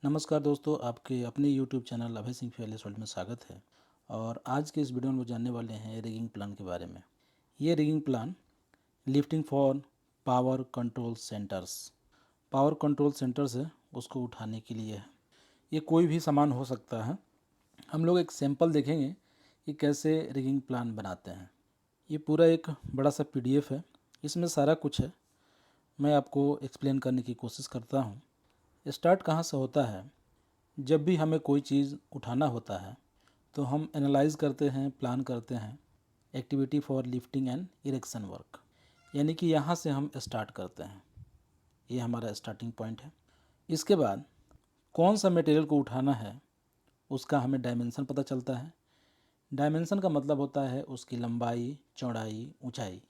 नमस्कार दोस्तों, आपके अपने YouTube channel Abhay Singh fearless world में स्वागत है। और आज के इस वीडियो में हम जानने वाले हैं रिगिंग प्लान के बारे में। ये rigging plan lifting for power control centres है, उसको उठाने के लिए है। ये कोई भी सामान हो सकता है। हम लोग एक सैंपल देखेंगे कि कैसे रिगिंग प्लान बनाते हैं। ये पूरा एक बड़ा सा PDF है, इसमें सारा कुछ है। मैं आपको एक्सप्लेन करने की कोशिश करता हूँ। स्टार्ट कहाँ से होता है? जब भी हमें कोई चीज़ उठाना होता है तो हम एनालाइज करते हैं, प्लान करते हैं activity for lifting and erection work, यानी कि यहाँ से हम स्टार्ट करते हैं। ये हमारा स्टार्टिंग पॉइंट है। इसके बाद कौन सा मटेरियल को उठाना है उसका हमें डायमेंशन पता चलता है। डायमेंशन का मतलब होता है उसकी लंबाई, चौड़ाई, ऊंचाई।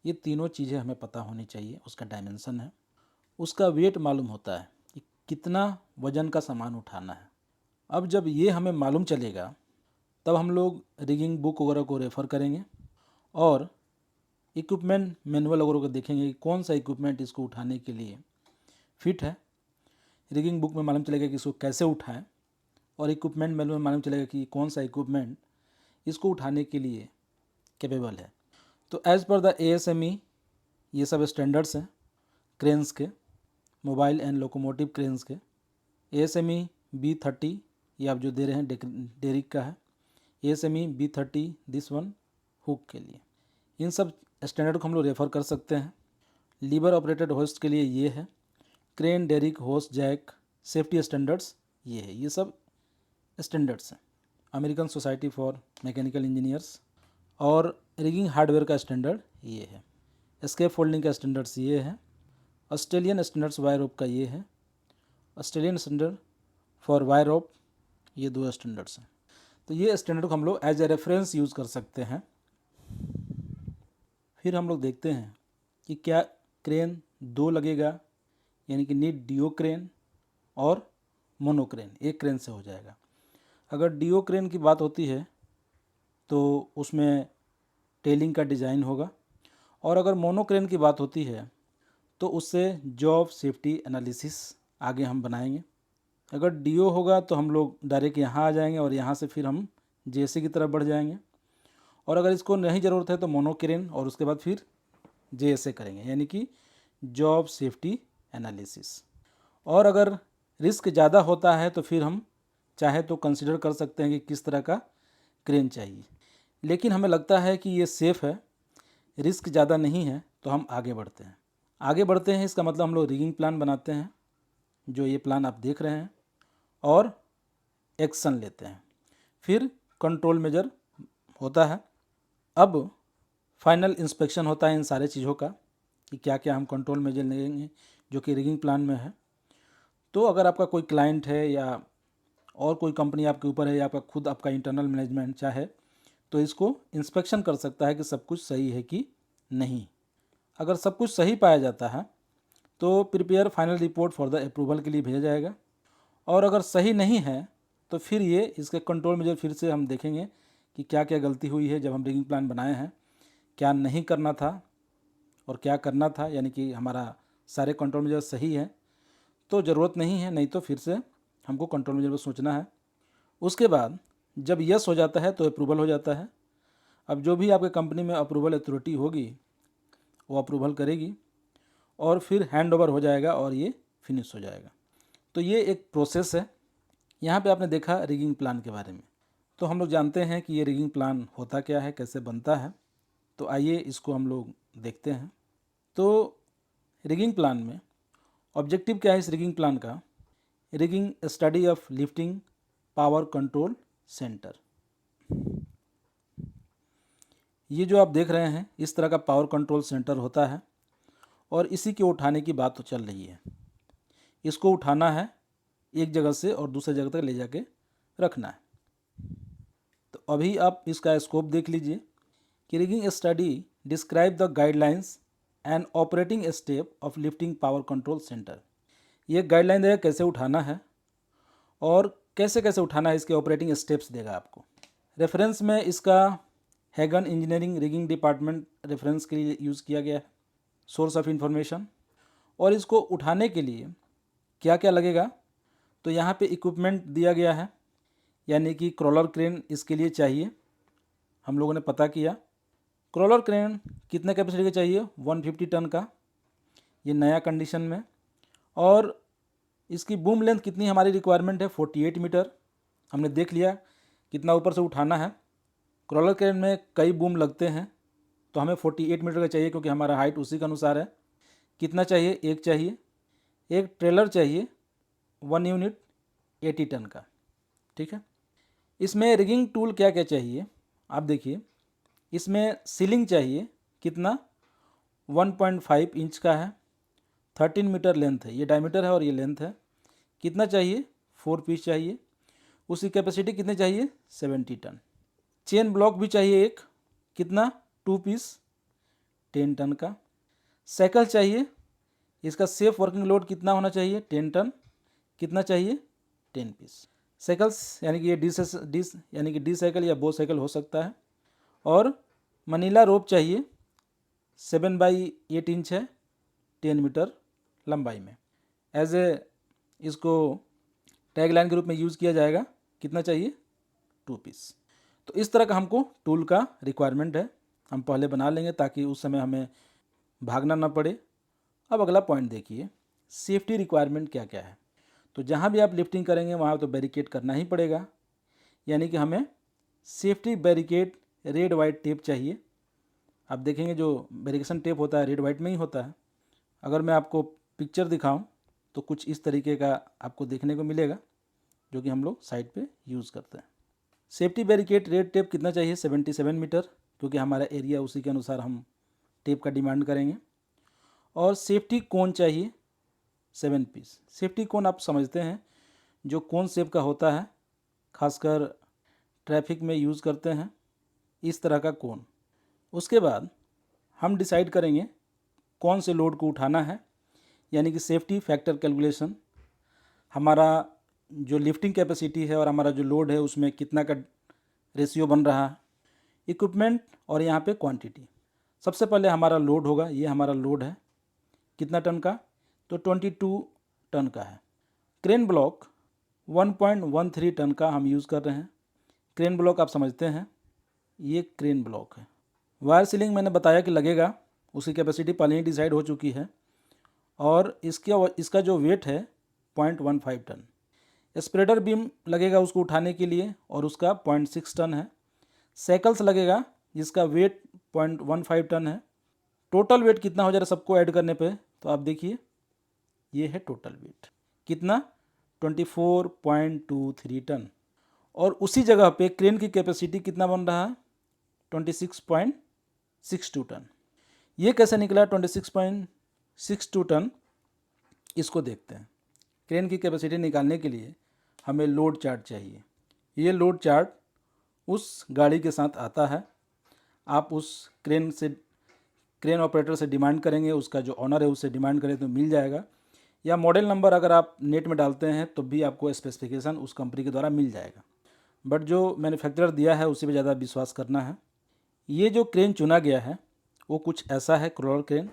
ये तीनों चीज़ें हमें पता होनी चाहिए, उसका डायमेंशन है। उसका वेट मालूम होता है कि कितना वज़न का सामान उठाना है। अब जब ये हमें मालूम चलेगा तब हम लोग रिगिंग बुक वगैरह को रेफ़र करेंगे और इक्विपमेंट मैनुअल वगैरह को देखेंगे कि कौन सा इक्विपमेंट इसको उठाने के लिए फिट है। रिगिंग बुक में मालूम चलेगा कि इसको कैसे उठाएं और इक्विपमेंट मैनुअल में मालूम चलेगा कि कौन सा इक्विपमेंट इसको उठाने के लिए कैपेबल है। तो एज़ पर द ASME ये सब स्टैंडर्ड्स हैं क्रेन्स के, मोबाइल एंड लोकोमोटिव क्रेन्स के। ASME B30 ये आप जो दे रहे हैं डेरिक का है। ASME B30 this one hook के लिए। इन सब स्टैंडर्ड को हम लोग रेफ़र कर सकते हैं। लीवर ऑपरेटेड होस्ट के लिए ये है। Crane, derrick, hoist, jack, safety standards ये है। ये सब स्टैंडर्ड्स हैं। American Society for Mechanical Engineers. और रिगिंग हार्डवेयर का स्टैंडर्ड ये है। एस्केप फोल्डिंग का स्टैंडर्ड्स ये है। ऑस्ट्रेलियन स्टैंडर्ड्स वायर रोप का ये है। Australian standard for wire rope, ये दो स्टैंडर्ड्स हैं। तो ये स्टैंडर्ड को हम लोग एज ए रेफरेंस यूज़ कर सकते हैं। फिर हम लोग देखते हैं कि क्या क्रेन दो लगेगा, यानी कि नीड डिओ क्रेन और मोनो क्रेन, एक क्रेन से हो जाएगा। अगर डिओ क्रेन की बात होती है तो उसमें टेलिंग का डिज़ाइन होगा, और अगर मोनो क्रेन की बात होती है तो उससे जॉब सेफ्टी एनालिसिस आगे हम बनाएंगे। अगर डीओ होगा तो हम लोग डायरेक्ट यहाँ आ जाएंगे और यहाँ से फिर हम जेएसए की तरफ बढ़ जाएंगे। और अगर इसको नहीं ज़रूरत है तो मोनो क्रेन और उसके बाद फिर जेएसए करेंगे, यानी कि जॉब सेफ्टी एनालिसिस। और अगर रिस्क ज़्यादा होता है तो फिर हम चाहे तो कंसिडर कर सकते हैं कि किस तरह का क्रेन चाहिए। लेकिन हमें लगता है कि ये सेफ़ है, रिस्क ज़्यादा नहीं है, तो हम आगे बढ़ते हैं। इसका मतलब हम लोग रिगिंग प्लान बनाते हैं, जो ये प्लान आप देख रहे हैं, और एक्शन लेते हैं। फिर कंट्रोल मेजर होता है। अब फाइनल इंस्पेक्शन होता है इन सारे चीज़ों का कि क्या क्या हम कंट्रोल मेजर लेंगे जो कि रिगिंग प्लान में है। तो अगर आपका कोई क्लाइंट है या और कोई कंपनी आपके ऊपर है या आपका खुद आपका इंटरनल मैनेजमेंट चाहे तो इसको इंस्पेक्शन कर सकता है कि सब कुछ सही है कि नहीं। अगर सब कुछ सही पाया जाता है तो prepare final report for the approval के लिए भेजा जाएगा। और अगर सही नहीं है तो फिर ये इसके कंट्रोल मेजर फिर से हम देखेंगे कि क्या क्या गलती हुई है जब हम रिगिंग प्लान बनाए हैं, क्या नहीं करना था और क्या करना था, यानी कि हमारा सारे कंट्रोल मेजर सही है तो ज़रूरत नहीं है, नहीं तो फिर से हमको कंट्रोल मेजर पर सोचना है। उसके बाद जब यस हो जाता है तो अप्रूवल हो जाता है। अब जो भी आपके कंपनी में अप्रूवल अथॉरिटी होगी वो अप्रूवल करेगी और फिर हैंड ओवर हो जाएगा और ये फिनिश हो जाएगा। तो ये एक प्रोसेस है। यहाँ पे आपने देखा रिगिंग प्लान के बारे में, तो हम लोग जानते हैं कि ये रिगिंग प्लान होता क्या है, कैसे बनता है। तो आइए इसको हम लोग देखते हैं। तो रिगिंग प्लान में ऑब्जेक्टिव क्या है इस रिगिंग प्लान का? Rigging study of lifting power control centre. ये जो आप देख रहे हैं इस तरह का पावर कंट्रोल सेंटर होता है और इसी के उठाने की बात तो चल रही है। इसको उठाना है एक जगह से और दूसरे जगह तक ले जाके रखना है। तो अभी आप इसका स्कोप देख लीजिए कि rigging study describe the guidelines and operating step of lifting power control centre. ये गाइडलाइन देगा कैसे उठाना है और कैसे कैसे उठाना है, इसके ऑपरेटिंग स्टेप्स देगा आपको। रेफरेंस में इसका Hagen engineering rigging department reference के लिए यूज़ किया गया है, सोर्स ऑफ इंफॉर्मेशन। और इसको उठाने के लिए क्या क्या लगेगा? तो यहाँ पे इक्विपमेंट दिया गया है, यानी कि क्रॉलर क्रेन इसके लिए चाहिए। हम लोगों ने पता किया क्रॉलर क्रेन कितने कैपेसिटी का चाहिए, 150 टन का, ये नया कंडीशन में। और इसकी बूम लेंथ कितनी हमारी रिक्वायरमेंट है, 48 मीटर। हमने देख लिया कितना ऊपर से उठाना है। क्रॉलर क्रेन में कई बूम लगते हैं, तो हमें 48 मीटर का चाहिए क्योंकि हमारा हाइट उसी के अनुसार है। कितना चाहिए, एक चाहिए। एक ट्रेलर चाहिए 1 यूनिट 80 टन का, ठीक है। इसमें रिगिंग टूल क्या क्या चाहिए आप देखिए। इसमें सीलिंग चाहिए, कितना, 1.5 इंच का है, 13 मीटर लेंथ है, ये डायमीटर है और ये लेंथ है। कितना चाहिए, 4 पीस चाहिए। उसकी कैपेसिटी कितनी चाहिए, 70 टन। चेन ब्लॉक भी चाहिए एक, कितना, 2 पीस, 10 टन का। साइकिल चाहिए, इसका सेफ वर्किंग लोड कितना होना चाहिए, 10 टन। कितना चाहिए, 10 पीस। साइकिल्स यानी कि ये डी साइकिल या बो साइकिल हो सकता है। और मनीला रोप चाहिए, 7/8 इंच है, 10 मीटर लंबाई में। एज ए इसको टैग लाइन के रूप में यूज़ किया जाएगा। कितना चाहिए, 2 पीस। तो इस तरह का हमको टूल का रिक्वायरमेंट है, हम पहले बना लेंगे ताकि उस समय हमें भागना ना पड़े। अब अगला पॉइंट देखिए, सेफ्टी रिक्वायरमेंट क्या क्या है। तो जहाँ भी आप लिफ्टिंग करेंगे वहाँ तो बैरिकेड करना ही पड़ेगा, यानी कि हमें safety barricade red white tape चाहिए। आप देखेंगे जो बैरिकेशन टेप होता है रेड वाइट में ही होता है। अगर मैं आपको पिक्चर दिखाऊं तो कुछ इस तरीके का आपको देखने को मिलेगा, जो कि हम लोग साइड पे यूज़ करते हैं। सेफ्टी बैरिकेड रेड टेप कितना चाहिए, 77 मीटर, क्योंकि हमारा एरिया उसी के अनुसार हम टेप का डिमांड करेंगे। और सेफ्टी कोन चाहिए 7 पीस। सेफ्टी कोन आप समझते हैं, जो कोन शेप का होता है, खासकर ट्रैफिक में यूज़ करते हैं, इस तरह का कोन। उसके बाद हम डिसाइड करेंगे कौन से लोड को उठाना है, यानी कि सेफ्टी फैक्टर कैलकुलेशन। हमारा जो लिफ्टिंग कैपेसिटी है और हमारा जो लोड है उसमें कितना का रेशियो बन रहा है, इक्विपमेंट और यहाँ पे क्वांटिटी। सबसे पहले हमारा लोड होगा, ये हमारा लोड है कितना टन का, तो 22 टन का है। क्रेन ब्लॉक 1.13 टन का हम यूज़ कर रहे हैं। क्रेन ब्लॉक आप समझते हैं, ये क्रेन ब्लॉक है। वायर सीलिंग मैंने बताया कि लगेगा, उसकी कैपेसिटी पहले ही डिसाइड हो चुकी है। और इसका जो वेट है 0.15 टन। स्प्रेडर बीम लगेगा उसको उठाने के लिए और उसका 0.6 टन है। साइकिल्स लगेगा जिसका वेट 0.15 टन है। टोटल वेट कितना हो जाएगा सबको ऐड करने पे, तो आप देखिए ये है टोटल वेट कितना, 24.23 टन। और उसी जगह पे क्रेन की कैपेसिटी कितना बन रहा है, 26.62 टन। ये कैसे निकला 26.62 टन, इसको देखते हैं। क्रेन की कैपेसिटी निकालने के लिए हमें लोड चार्ट चाहिए। ये लोड चार्ट उस गाड़ी के साथ आता है। आप उस क्रेन ऑपरेटर से डिमांड करेंगे, उसका जो ऑनर है उससे डिमांड करें तो मिल जाएगा, या मॉडल नंबर अगर आप नेट में डालते हैं तो भी आपको स्पेसिफिकेशन उस कंपनी के द्वारा मिल जाएगा। बट जो मैन्युफैक्चरर दिया है उसी पे ज़्यादा विश्वास करना है। ये जो क्रेन चुना गया है वो कुछ ऐसा है, क्रॉलर क्रेन।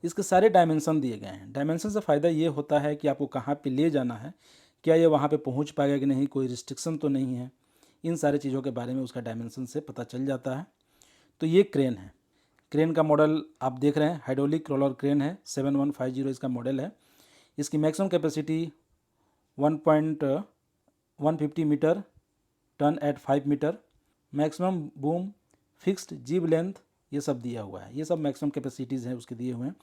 इसके सारे डायमेंशन दिए गए हैं। डायमेंशन से फ़ायदा ये होता है कि आपको कहाँ पे ले जाना है, क्या ये वहाँ पे पहुँच पाएगा कि नहीं, कोई रिस्ट्रिक्शन तो नहीं है, इन सारी चीज़ों के बारे में उसका डायमेंशन से पता चल जाता है। तो ये क्रेन है। क्रेन का मॉडल आप देख रहे हैं, हाइड्रोलिक क्रॉलर क्रेन है, 7150 इसका मॉडल है। इसकी maximum capacity 1.150 metre ton at 5 metre. Maximum boom, fixed jib length, ये सब दिया हुआ है। ये सब मैक्सिमम कैपेसिटीज़ हैं उसके दिए हुए हैं।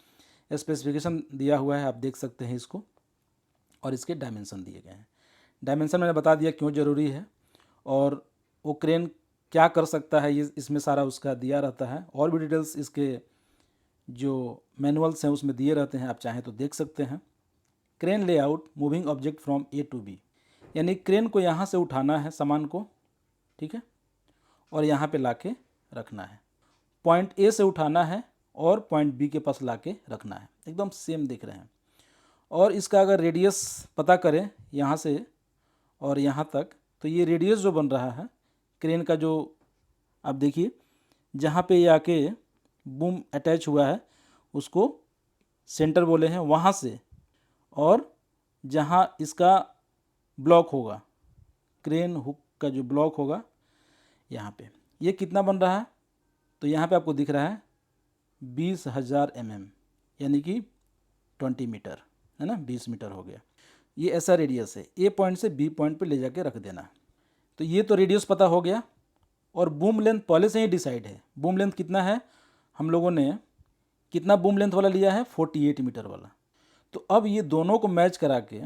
स्पेसिफिकेशन दिया हुआ है, आप देख सकते हैं इसको, और इसके डायमेंशन दिए गए हैं। डायमेंशन मैंने बता दिया क्यों ज़रूरी है, और वो क्रेन क्या कर सकता है ये इसमें सारा उसका दिया रहता है। और भी डिटेल्स इसके जो मैनुअल्स हैं उसमें दिए रहते हैं, आप चाहें तो देख सकते हैं। Crane layout, moving object from A to B, यानी क्रेन को यहाँ से उठाना है सामान को, ठीक है, और यहाँ पे लाके रखना है। पॉइंट ए से उठाना है और पॉइंट बी के पास लाके रखना है, एकदम सेम दिख रहे हैं। और इसका अगर रेडियस पता करें यहाँ से और यहाँ तक, तो ये रेडियस जो बन रहा है क्रेन का, जो आप देखिए जहाँ पे ये आके बूम अटैच हुआ है उसको सेंटर बोले हैं, वहाँ से और जहाँ इसका ब्लॉक होगा, क्रेन हुक का जो ब्लॉक होगा यहाँ पे, ये कितना बन रहा है, तो यहाँ पे आपको दिख रहा है 20,000 mm, यानी कि 20 मीटर, है ना, 20 मीटर हो गया। ये ऐसा रेडियस है, ए पॉइंट से बी पॉइंट पे ले जाके रख देना। तो ये तो रेडियस पता हो गया। और बूम लेंथ पहले से ही डिसाइड है। बूम लेंथ कितना है, हम लोगों ने कितना बूम लेंथ वाला लिया है, 48 मीटर वाला। तो अब ये दोनों को मैच करा के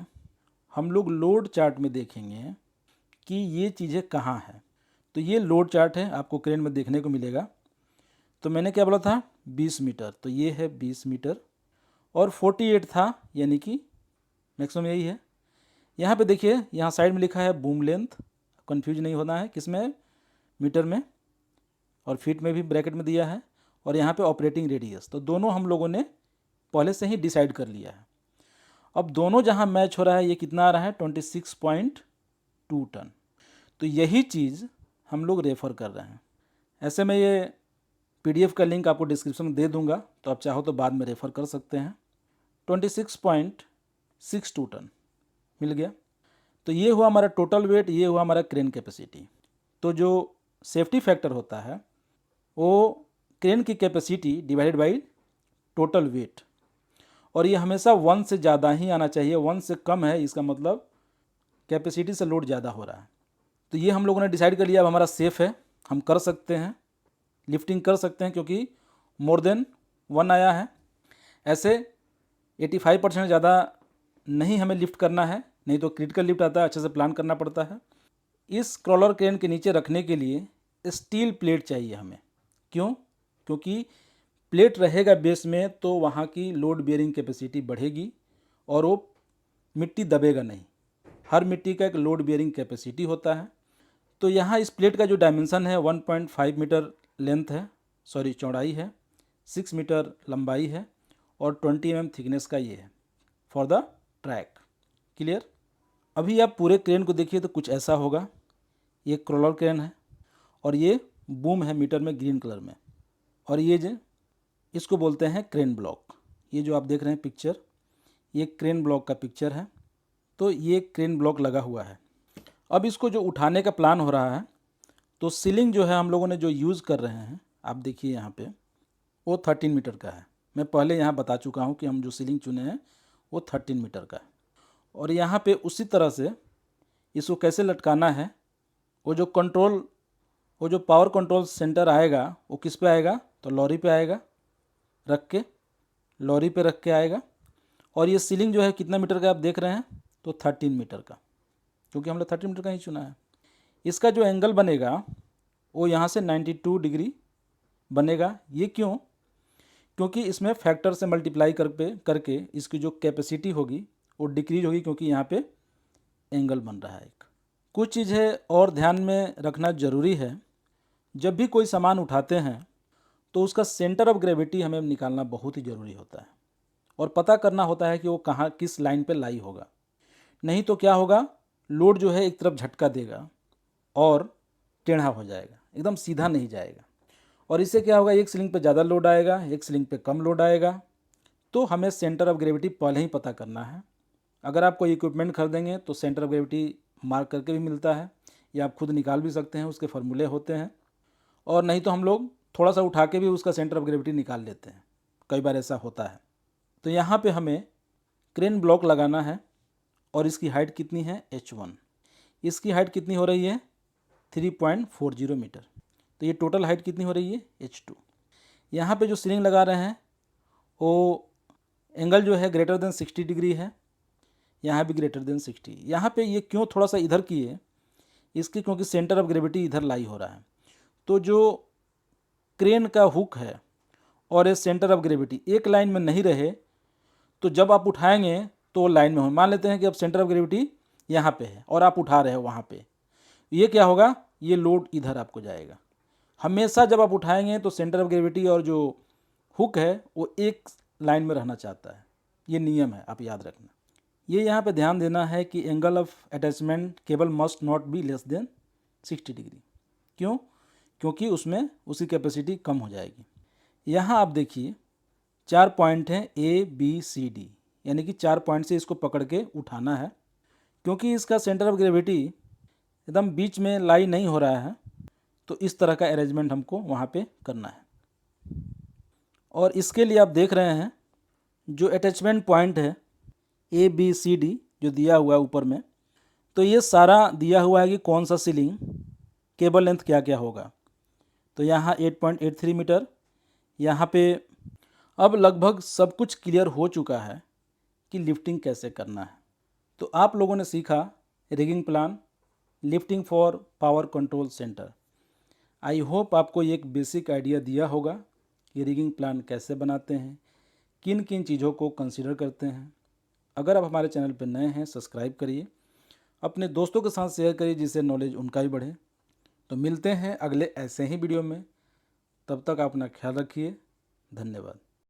हम लोग लोड चार्ट में देखेंगे कि ये चीज़ें कहाँ हैं। तो ये लोड चार्ट है, आपको क्रेन में देखने को मिलेगा। तो मैंने क्या बोला था, 20 मीटर, तो ये है 20 मीटर और 48 था, यानी कि मैक्सिमम यही है। यहाँ पे देखिए, यहाँ साइड में लिखा है बूम लेंथ, कंफ्यूज नहीं होना है, किस में, मीटर में, और फीट में भी ब्रैकेट में दिया है। और यहाँ पे ऑपरेटिंग रेडियस, तो दोनों हम लोगों ने पहले से ही डिसाइड कर लिया है। अब दोनों जहाँ मैच हो रहा है, ये कितना आ रहा है, 26.2 टन। तो यही चीज़ हम लोग रेफ़र कर रहे हैं। ऐसे में ये PDF का लिंक आपको डिस्क्रिप्शन में दे दूंगा, तो आप चाहो तो बाद में रेफ़र कर सकते हैं। 26.62 टन मिल गया। तो ये हुआ हमारा टोटल वेट, ये हुआ हमारा क्रेन कैपेसिटी। तो जो सेफ्टी फैक्टर होता है वो क्रेन की capacity divided by total weight, और ये हमेशा 1 से ज़्यादा ही आना चाहिए। 1 से कम है, इसका मतलब कैपेसिटी से लोड ज़्यादा हो रहा है। तो ये हम लोगों ने डिसाइड कर लिया, अब हमारा सेफ़ है, हम कर सकते हैं, लिफ्टिंग कर सकते हैं, क्योंकि मोर देन 1 आया है। ऐसे 85% ज़्यादा नहीं हमें लिफ्ट करना है, नहीं तो क्रिटिकल लिफ्ट आता है, अच्छे से प्लान करना पड़ता है। इस क्रॉलर क्रेन के नीचे रखने के लिए स्टील प्लेट चाहिए हमें। क्यों? क्योंकि प्लेट रहेगा बेस में तो वहाँ की लोड बियरिंग कैपेसिटी बढ़ेगी और वो मिट्टी दबेगा नहीं। हर मिट्टी का एक लोड बियरिंग कैपेसिटी होता है। तो यहाँ इस प्लेट का जो डायमेंशन है 1.5 मीटर लेंथ है, सॉरी चौड़ाई है, 6 मीटर लंबाई है और 20 mm थिकनेस का ये है फॉर द ट्रैक। क्लियर? अभी आप पूरे क्रेन को देखिए तो कुछ ऐसा होगा। ये क्रॉलर क्रेन है और ये बूम है मीटर में ग्रीन कलर में, और ये जो इसको बोलते हैं क्रेन ब्लॉक। ये जो आप देख रहे हैं पिक्चर, ये क्रेन ब्लॉक का पिक्चर है। तो ये क्रेन ब्लॉक लगा हुआ है। अब इसको जो उठाने का प्लान हो रहा है, तो सीलिंग जो है हम लोगों ने जो यूज़ कर रहे हैं, आप देखिए यहाँ पे, वो 13 मीटर का है। मैं पहले यहाँ बता चुका हूँ कि हम जो सीलिंग चुने हैं वो 13 मीटर का है। और यहाँ पे उसी तरह से इसको कैसे लटकाना है, वो जो पावर कंट्रोल सेंटर आएगा वो किस पे आएगा, तो लॉरी पे आएगा, लॉरी पे रख के आएगा। और ये सीलिंग जो है कितना मीटर का आप देख रहे हैं, तो 13 मीटर का, क्योंकि हम लोग 13 मीटर का ही चुना है। इसका जो एंगल बनेगा वो यहाँ से 92 डिग्री बनेगा। ये क्यों? क्योंकि इसमें फैक्टर से मल्टीप्लाई करके इसकी जो कैपेसिटी होगी वो डिक्रीज होगी, क्योंकि यहाँ पे एंगल बन रहा है एक। कुछ चीज़ें और ध्यान में रखना ज़रूरी है। जब भी कोई सामान उठाते हैं तो उसका सेंटर ऑफ ग्रेविटी हमें निकालना बहुत ही ज़रूरी होता है, और पता करना होता है कि वो कहाँ, किस लाइन पे लाई होगा। नहीं तो क्या होगा, लोड जो है एक तरफ झटका देगा और टेढ़ा हो जाएगा, एकदम सीधा नहीं जाएगा। और इससे क्या होगा, एक सीलिंग पे ज़्यादा लोड आएगा, एक सीलिंग पे कम लोड आएगा। तो हमें सेंटर ऑफ ग्रेविटी पहले ही पता करना है। अगर आप कोई इक्विपमेंट खरीदेंगे तो सेंटर ऑफ ग्रेविटी मार्क करके भी मिलता है, या आप खुद निकाल भी सकते हैं, उसके फॉर्मूले होते हैं। और नहीं तो हम लोग थोड़ा सा उठा के भी उसका सेंटर ऑफ ग्रेविटी निकाल लेते हैं, कई बार ऐसा होता है। तो यहाँ पे हमें क्रेन ब्लॉक लगाना है, और इसकी हाइट कितनी है, H1। इसकी हाइट कितनी हो रही है, 3.40 मीटर। तो ये टोटल हाइट कितनी हो रही है, H2। यहाँ पे जो सीलिंग लगा रहे हैं वो एंगल जो है ग्रेटर देन 60 डिग्री है, यहाँ भी ग्रेटर देन 60। यहाँ पे ये क्यों थोड़ा सा इधर किए, इसकी क्योंकि सेंटर ऑफ ग्रेविटी इधर लाई हो रहा है। तो जो क्रेन का हुक है और ये सेंटर ऑफ ग्रेविटी एक लाइन में नहीं रहे, तो जब आप उठाएंगे तो वो लाइन में हो। मान लेते हैं कि अब सेंटर ऑफ ग्रेविटी यहाँ पे है और आप उठा रहे हो वहाँ पे, ये क्या होगा, ये लोड इधर आपको जाएगा। हमेशा जब आप उठाएंगे तो सेंटर ऑफ ग्रेविटी और जो हुक है वो एक लाइन में रहना चाहता है। ये नियम है, आप याद रखना। ये यहाँ पे ध्यान देना है कि angle of attachment cable must not be less than 60 degree. क्यों? क्योंकि उसमें उसकी कैपेसिटी कम हो जाएगी। यहाँ आप देखिए 4 पॉइंट हैं A B C D, यानी कि 4 पॉइंट से इसको पकड़ के उठाना है। क्योंकि इसका सेंटर ऑफ ग्रेविटी एकदम बीच में लाई नहीं हो रहा है, तो इस तरह का अरेंजमेंट हमको वहाँ पे करना है। और इसके लिए आप देख रहे हैं जो अटैचमेंट पॉइंट है ABCD जो दिया हुआ है ऊपर में, तो ये सारा दिया हुआ है कि कौन सा सीलिंग केबल लेंथ क्या क्या होगा। तो यहाँ 8.83 मीटर, यहाँ पे अब लगभग सब कुछ क्लियर हो चुका है कि लिफ्टिंग कैसे करना है। तो आप लोगों ने सीखा rigging plan, lifting for power control centre. I hope आपको एक बेसिक आइडिया दिया होगा कि रिगिंग प्लान कैसे बनाते हैं, किन किन चीज़ों को कंसीडर करते हैं। अगर आप हमारे चैनल पर नए हैं, सब्सक्राइब करिए, अपने दोस्तों के साथ शेयर करिए जिससे नॉलेज उनका भी बढ़े। तो मिलते हैं अगले ऐसे ही वीडियो में, तब तक आप अपना ख्याल रखिए। धन्यवाद।